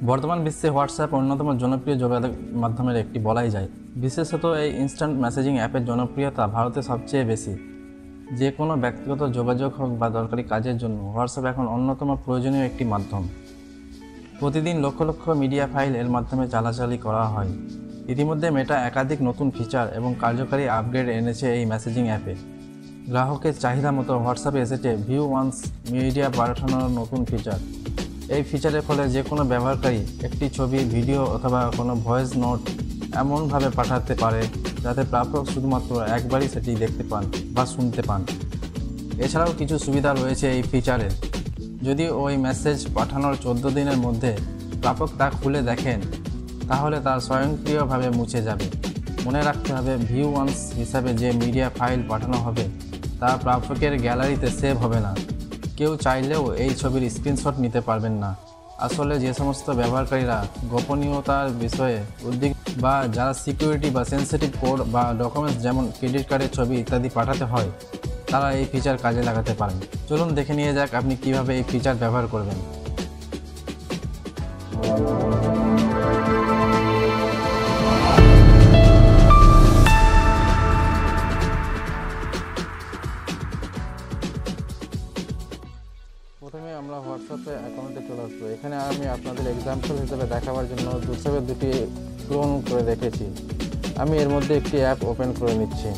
বর্তমান বিশ্বে হোয়াটসঅ্যাপ অন্যতম জনপ্রিয় যোগাযোগ মাধ্যমের একটি বলাই যায়। বিশেষত এই ইনস্ট্যান্ট মেসেজিং অ্যাপের জনপ্রিয়তা ভারতে সবচেয়ে বেশি। যে কোনো ব্যক্তিগত যোগাযোগ হোক বা দরকারি কাজের জন্য হোয়াটসঅ্যাপ এখন অন্যতম প্রয়োজনীয় একটি মাধ্যম। প্রতিদিন লক্ষ লক্ষ মিডিয়া ফাইল এর মাধ্যমে চালাচালি করা হয়। ইতিমধ্যে মেটা একাধিক নতুন ফিচার এবং কার্যকারী আপগ্রেড এনেছে এই মেসেজিং অ্যাপে। গ্রাহকের চাহিদা মতো হোয়াটসঅ্যাপে এসেছে ভিউ ওয়ান্স মিডিয়া পাঠানোর নতুন ফিচার। এই ফিচারের ফলে যে কোনো ব্যবহারকারী একটি ছবি, ভিডিও অথবা কোনো ভয়েস নোট এমনভাবে পাঠাতে পারে যাতে প্রাপক শুধুমাত্র একবারই সেটি দেখতে পান বা শুনতে পান। এছাড়াও কিছু সুবিধা রয়েছে এই ফিচারের। যদি ওই মেসেজ পাঠানোর 14 দিনের মধ্যে প্রাপক তা খুলে দেখেন তাহলে তার স্বয়ংক্রিয়ভাবে মুছে যাবে। মনে রাখতে হবে, ভিউ ওয়ান্স হিসাবে যে মিডিয়া ফাইল পাঠানো হবে তা প্রাপকের গ্যালারিতে সেভ হবে না। কেউ চাইলেও এই ছবির স্ক্রিনশট নিতে পারবেন না। আসলে যে সমস্ত ব্যবহারকারীরা গোপনীয়তার বিষয়ে উদ্বিগ্ন বা যারা সিকিউরিটি বা সেন্সিটিভ কোড বা ডকুমেন্টস যেমন ক্রেডিট কার্ডের ছবি ইত্যাদি পাঠাতে হয় তারা এই ফিচার কাজে লাগাতে পারেন। চলুন দেখে নিয়ে যাক আপনি কিভাবে এই ফিচার ব্যবহার করবেন। প্রথমে আমরা হোয়াটসঅ্যাপে অ্যাকাউন্টে চলে আসবো। এখানে আমি আপনাদের এক্সাম্পল হিসেবে দেখাবার জন্য দুটি ক্লোন করে রেখেছি। আমি এর মধ্যে একটি অ্যাপ ওপেন করে নিচ্ছি।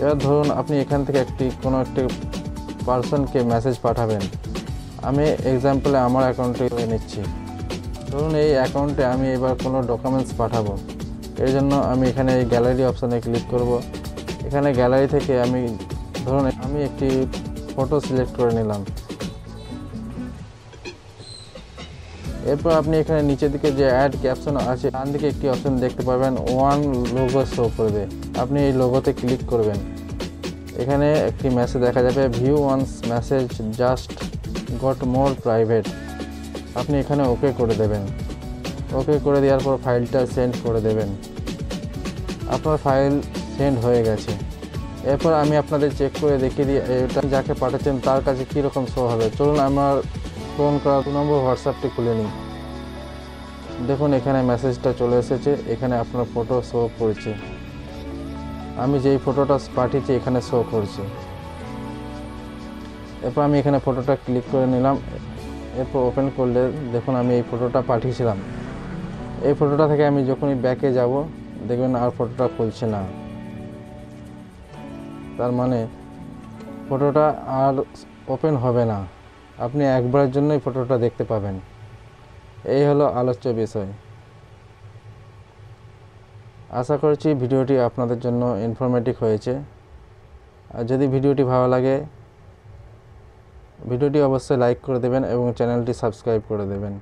এবার ধরুন আপনি এখান থেকে কোনো একটি পার্সনকে মেসেজ পাঠাবেন। আমি এক্সাম্পলে আমার অ্যাকাউন্টে করে নিচ্ছি। ধরুন এই অ্যাকাউন্টে আমি এবার কোনো ডকুমেন্টস পাঠাবো। এর জন্য আমি এখানে এই গ্যালারি অপশানে ক্লিক করব। এখানে গ্যালারি থেকে ধরুন আমি একটি ফটো সিলেক্ট করে নিলাম। এরপর আপনি এখানে নিচের দিকে যে অ্যাড ক্যাপশন আছে ডান দিকে একটি অপশন দেখতে পাবেন, ওয়ান লোগো শো করবে। আপনি এই লোগোতে ক্লিক করবেন। এখানে একটি মেসেজ দেখা যাবে, view once message just got more private. আপনি এখানে ওকে করে দেবেন। ওকে করে দেওয়ার পর ফাইলটা সেন্ড করে দেবেন। আপনার ফাইল সেন্ড হয়ে গেছে। এরপর আমি আপনাদের চেক করে দেখিয়ে দিই এটা যাকে পাঠাচ্ছেন তার কাছে কীরকম শো হবে। চলুন আমার ফোন করা 2 নম্বর হোয়াটসঅ্যাপটি খুলে নিই। দেখুন এখানে মেসেজটা চলে এসেছে। এখানে আপনার ফটো শো করছে। আমি যেই ফটোটা পাঠিয়েছি এখানে শো করছে। এরপর আমি এখানে ফটোটা ক্লিক করে নিলাম। এরপর ওপেন করলে দেখুন আমি এই ফটোটা পাঠিয়েছিলাম। এই ফটোটা থেকে আমি যখনই ব্যাকে যাব দেখবেন আর ফটোটা খুলছে না। তার মানে ফটোটা আর ওপেন হবে না। আপনি একবারের জন্যই ফটোটা দেখতে পাবেন। এই হলো আলোচ্য বিষয়। আশা করছি ভিডিওটি আপনাদের জন্য ইনফরমেটিভ হয়েছে। আর যদি ভিডিওটি ভালো লাগে ভিডিওটি অবশ্যই লাইক করে দেবেন এবং চ্যানেলটি সাবস্ক্রাইব করে দেবেন।